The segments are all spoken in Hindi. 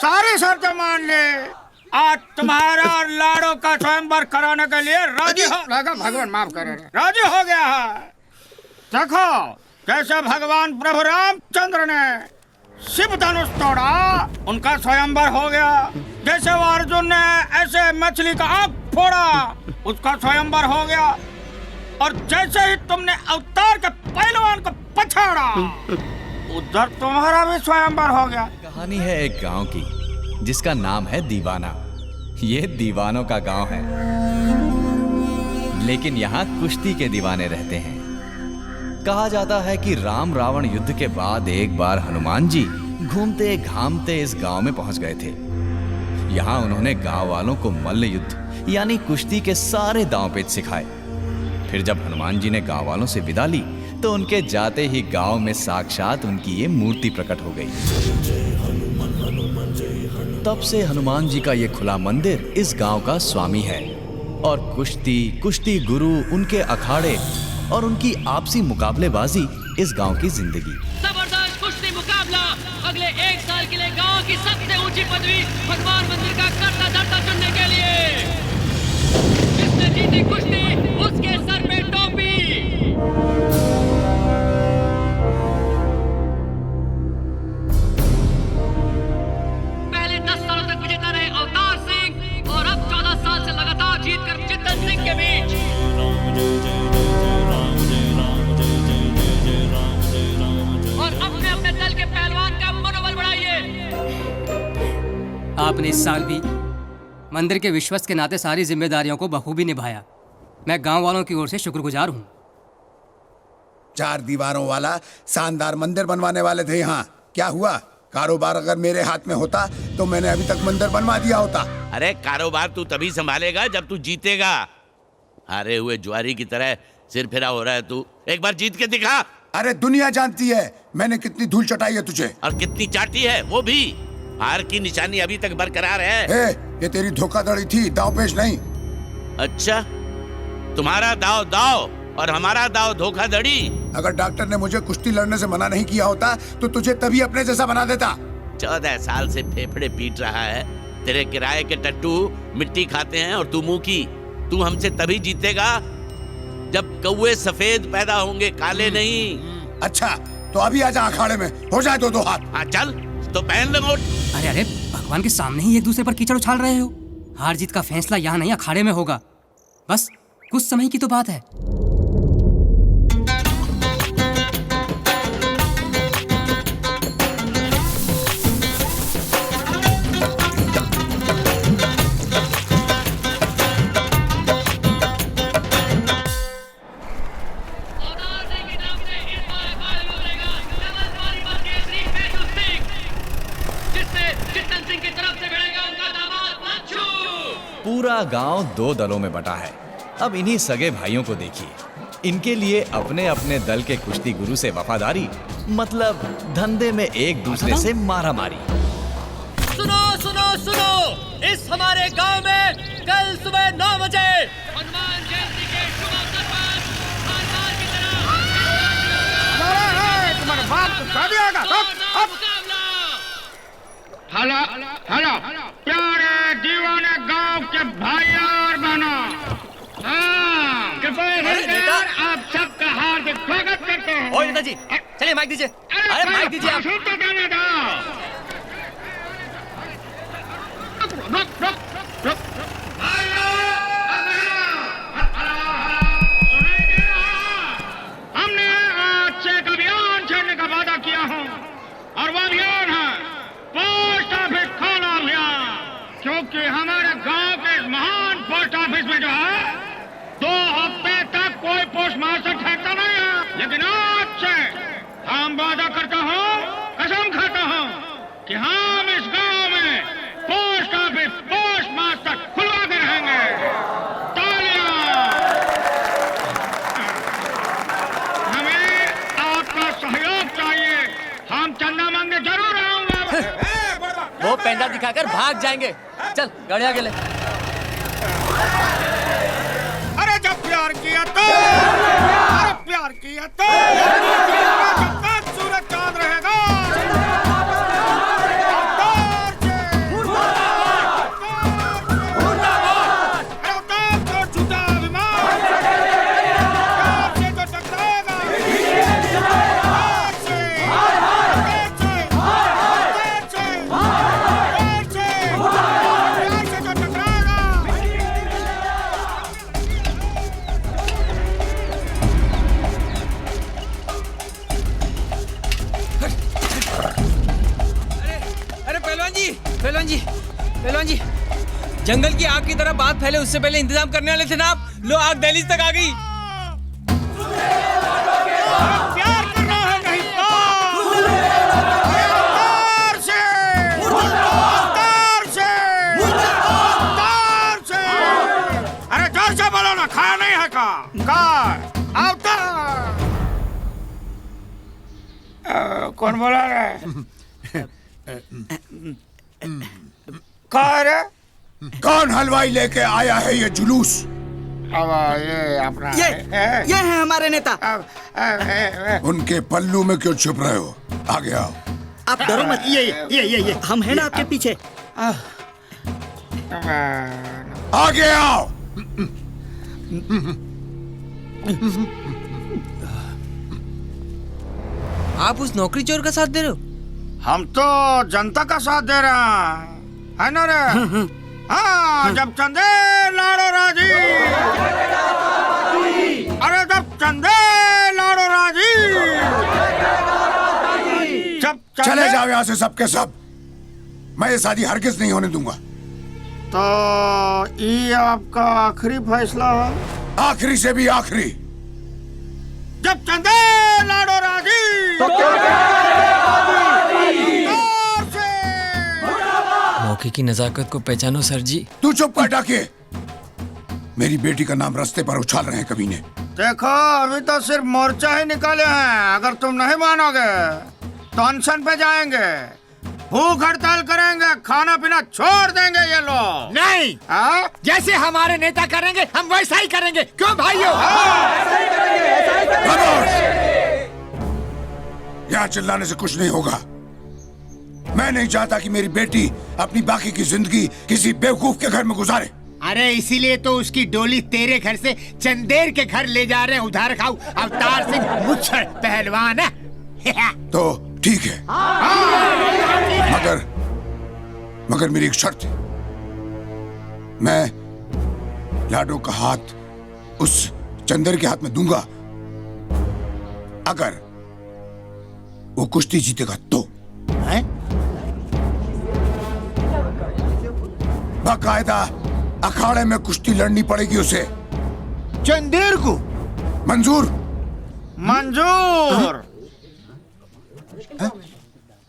सारी शर्तें मान ले। आज तुम्हारा और लाड़ो का स्वयंवर कराने के लिए राजी हो। भगवान माफ करे, राजी हो गया है। देखो कैसे भगवान प्रभु रामचंद्र ने शिव धनुष तोड़ा, उनका स्वयंवर हो गया। जैसे वो अर्जुन ने ऐसे मछली का आँख फोड़ा, उसका स्वयंवर हो गया। और जैसे ही तुमने अवतार के पहलवान को पछाड़ा, उधर तुम्हारा भी स्वयंवर हो गया। कहानी है एक गांव की जिसका नाम है दीवाना। ये दीवानों का गांव है, लेकिन यहाँ कुश्ती के दीवाने रहते हैं। कहा जाता है कि राम रावण युद्ध के बाद एक बार हनुमान जी घूमते घामते इस गांव में पहुंच गए थे। यहाँ उन्होंने गांव वालों को मल्ल युद्ध यानी कुश्ती के सारे दांव पेच सिखाए। फिर जब हनुमान जी ने गांव वालों से विदा ली तो उनके जाते ही गांव में साक्षात उनकी ये मूर्ति प्रकट हो गई। तब से हनुमान जी का ये खुला मंदिर इस गांव का स्वामी है और कुश्ती गुरु, उनके अखाड़े और उनकी आपसी मुकाबलेबाजी इस गांव की जिंदगी। जबरदस्त कुश्ती मुकाबला अगले 1 साल के लिए गांव की सबसे ऊंची पदवी हनुमान मंदिर का करता धरता चुनने के लिए। जिसने जीती कुश्ती उसके सर पे टोपी। पहले 10 सालों तक विजेता रहे अवतार सिंह और अब 14 साल से लगातार जीतकर चित्तन सिंह के बीच। और अपने अपने दल के पहलवान का मनोबल बढ़ाइए। आपने इस साल भी मंदिर के विश्वस्त के नाते सारी जिम्मेदारियों को बखूबी निभाया। मैं गांव वालों की ओर से शुक्रगुजार हूँ। 4 दीवारों वाला शानदार मंदिर बनवाने वाले थे यहाँ। क्या हुआ? कारोबार अगर मेरे हाथ में होता तो मैंने अभी तक मंदिर बनवा दिया होता। अरे कारोबार तू तभी संभालेगा जब तू जीतेगा। हारे हुए जुआरी की तरह सिर फिरा हो रहा है तू। एक बार जीत के दिखा। अरे दुनिया जानती है मैंने कितनी धूल चटाई है तुझे, और कितनी चाटी है वो भी। हार की निशानी अभी तक बरकरार है। ये तेरी धोखाधड़ी थी, दांवपेच नहीं। अच्छा, तुम्हारा दाव दाव और हमारा दाव धोखाधड़ी। अगर डॉक्टर ने मुझे कुश्ती लड़ने से मना नहीं किया होता तो तुझे तभी अपने जैसा बना देता। 14 साल से फेफड़े पीट रहा है। तेरे किराए के टट्टू मिट्टी खाते हैं और तू मुंह की। तू हमसे तभी जीतेगा जब कौवे सफेद पैदा होंगे, काले नहीं। अच्छा तो अभी आजा अखाड़े में, हो जाए 2-2 हाथ। हाँ चल तो पहन लंगोट। अरे भगवान के सामने ही एक दूसरे पर कीचड़ उछाल रहे हो। हार जीत का फैसला यहाँ नहीं अखाड़े में होगा। बस कुछ समय की तो बात है। पूरा गांव 2 दलों में बटा है। अब इन्हीं सगे भाइयों को देखिए। इनके लिए अपने अपने दल के कुश्ती गुरु से वफादारी, मतलब धंधे में एक दूसरे से मारामारी। सुनो सुनो सुनो, इस हमारे गांव में कल सुबह 9 बजे हनुमान जयंती के शुभ अवसर पर हर साल की तरह तुम्हारे बाप को शादी होगा। हेलो हेलो प्यारे दीवाने गांव के भाई और बहनों, आप सबका हार्दिक स्वागत करते हैं। ओए नेताजी, चलिए माइक दीजिए। अरे माइक दीजिए आप। तो कहने दो। रुक। हमने आज से एक अभियान छेड़ने का वादा किया है और वो अभियान है पोस्ट ऑफिस खोलो अभियान। क्योंकि हमारे गांव के इस महान पोस्ट ऑफिस में जो है 2 हफ्ते तक कोई पोस्ट मास्टर ठहरता नहीं है। लेकिन आज से हम वादा करता हूँ, कसम खाता हूँ कि हम इस गांव में पोस्ट ऑफिस पोस्ट मास्टर खुलवा के रहेंगे। तालियां। हमें आपका सहयोग चाहिए। हम चंदा मांगने जरूर आऊंगा। वो पेंडा दिखाकर भाग जाएंगे। चल गाड़ी आगे ले। अरे जब प्यार किया तो, अरे प्यार किया तो जब तक सूरज चांद रहेगा। पहलवान जी, जंगल की आग की तरह बात फैले उससे पहले इंतजाम करने वाले थे ना आप। लो आग दहलीज तक आ गई। प्यार करना है नहीं तो तार से अरे जोर से बोलो ना, खाया नहीं है का कौन बोला रे? कौन रे? कौन हलवाई लेके आया है ये जुलूस? अब ये अपना ये है हमारे नेता। उनके पल्लू में क्यों छुप रहे हो? आगे आओ। आप डरो मत, ये हम हैं ना आपके पीछे। आगे आओ। आप उस नौकरी चोर का साथ दे रहे हो? हम तो जनता का साथ दे रहे हैं, है ना रे? हाँ, जब चंदे लाड़ो राजी, अरे जब चंदे लाड़ो राजी, जब चले जाओ यहाँ से सबके सब। मैं ये शादी हरगिज नहीं होने दूंगा। तो ये आपका आखिरी फैसला है? आखिरी से भी आखिरी। जब चंदे लाड़ो राजी, मौके की नजाकत को पहचानो सर जी। तू चुप कर डाके। मेरी बेटी का नाम रास्ते पर उछाल रहे हैं कमीने। देखो अभी तो सिर्फ मोर्चा ही निकाले हैं। अगर तुम नहीं मानोगे तो अनशन पे जाएंगे, भूख हड़ताल करेंगे, खाना पीना छोड़ देंगे ये लोग। नहीं, जैसे हमारे नेता करेंगे हम वैसा ही करेंगे। क्यों भाइयों? यहाँ चिल्लाने से कुछ नहीं होगा। मैं नहीं चाहता कि मेरी बेटी अपनी बाकी की जिंदगी किसी बेवकूफ के घर में गुजारे। अरे इसीलिए तो उसकी डोली तेरे घर से चंदेर के घर ले जा रहे हैं। उधार खाऊ अवतार सिंह मुच्छर पहलवान है। तो ठीक है, मगर मेरी एक शर्त है। मैं लाडो का हाथ उस चंदेर के हाथ में दूंगा अगर वो कुश्ती जीतेगा तो। बाकायदा अखाड़े में कुश्ती लड़नी पड़ेगी उसे। चंदेर को मंजूर? मंजूर।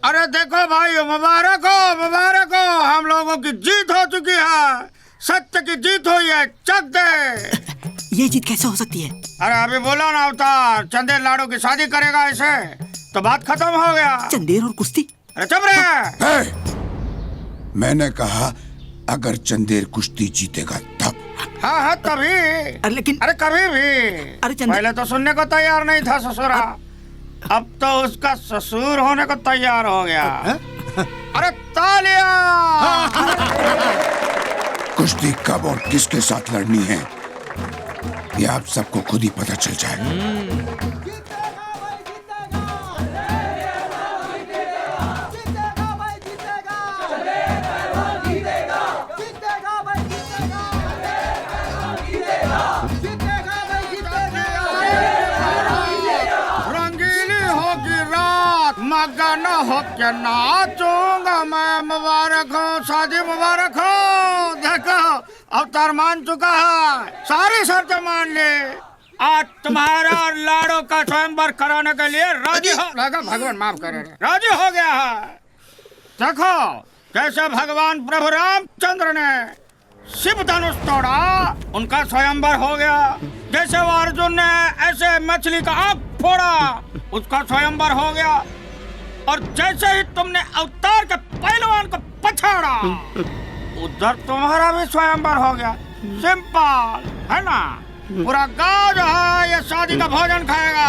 अरे देखो भाई, मुबारक हो, हम लोगों की जीत हो चुकी है। सत्य की जीत हुई है। चक दे। ये जीत कैसे हो सकती है? अरे अभी बोला ना अवतार, चंदेर लाडो की शादी करेगा इसे, तो बात खत्म हो गया। चंदेर और कुश्ती? अरे चुप रहे। मैंने कहा अगर चंदेर कुश्ती जीतेगा तब। हाँ तभी। लेकिन अरे कभी भी। अरे पहले तो सुनने को तैयार नहीं था ससुरा, अब तो उसका ससुर होने को तैयार हो गया। अरे तालियां। कुश्ती कब और किसके साथ लड़नी है ये आप सबको खुद ही पता चल जाएगा। मगन हो के नाचूंगा मैं। मुबारक हो, शादी मुबारक हो। देखो अवतार मान चुका है, सारी शर्तें मान ली। आज तुम्हारा और लाड़ो का स्वयंवर कराने के लिए राजी हो लगा। भगवान माफ करे, राजी हो गया है। देखो कैसे भगवान प्रभु रामचंद्र ने शिव धनुष तोड़ा, उनका स्वयंवर हो गया। जैसे वो अर्जुन ने ऐसे मछली का आंख फोड़ा, उसका स्वयंवर हो गया। और जैसे ही तुमने अवतार के पहलवान को पछाड़ा, उधर तुम्हारा भी स्वयंवर हो गया। सिंपल है ना? पूरा गांव जो है ये शादी का भोजन खाएगा।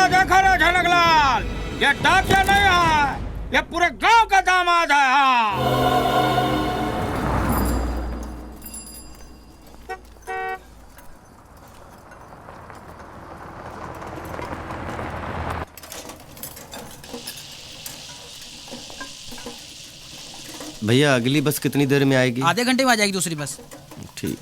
देखो रे झलकलाल, ये डाकिया नहीं है, ये पूरे गांव का दामाद है। भैया अगली बस कितनी देर में आएगी? आधे घंटे में आ जाएगी दूसरी बस। ठीक।